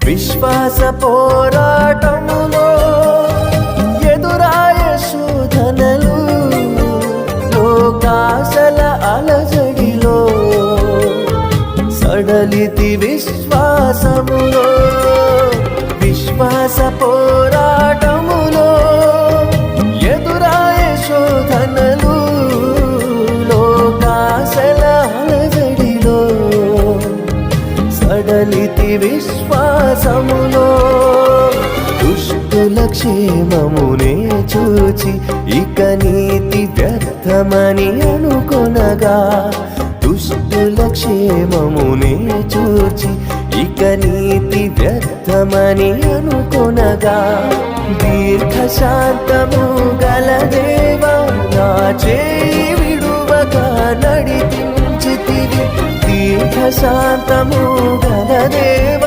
విశ్వాస పోరాటములో ఎదురాయ శోధనలు, లోకాశల అలజడిలో సడలితి విశ్వాసములో. విశ్వాస పోరాటములో ఎదురాయ శోధనలు, లోకాశల అలజడిలో సడలితి విశ్వాసములో. దుష్టుల క్షేమమునే చూచి ఇక నీతి వ్యర్థమని అనుకొనగా, దుష్టుల క్షేమమునే చూచి ఇక నీతి వ్యర్థమని అనుకొనగా, దీర్ఘశాంతము గల దేవా నా చేయి విడువగా నడిపించితివి. దీర్ఘశాంతము గల దేవా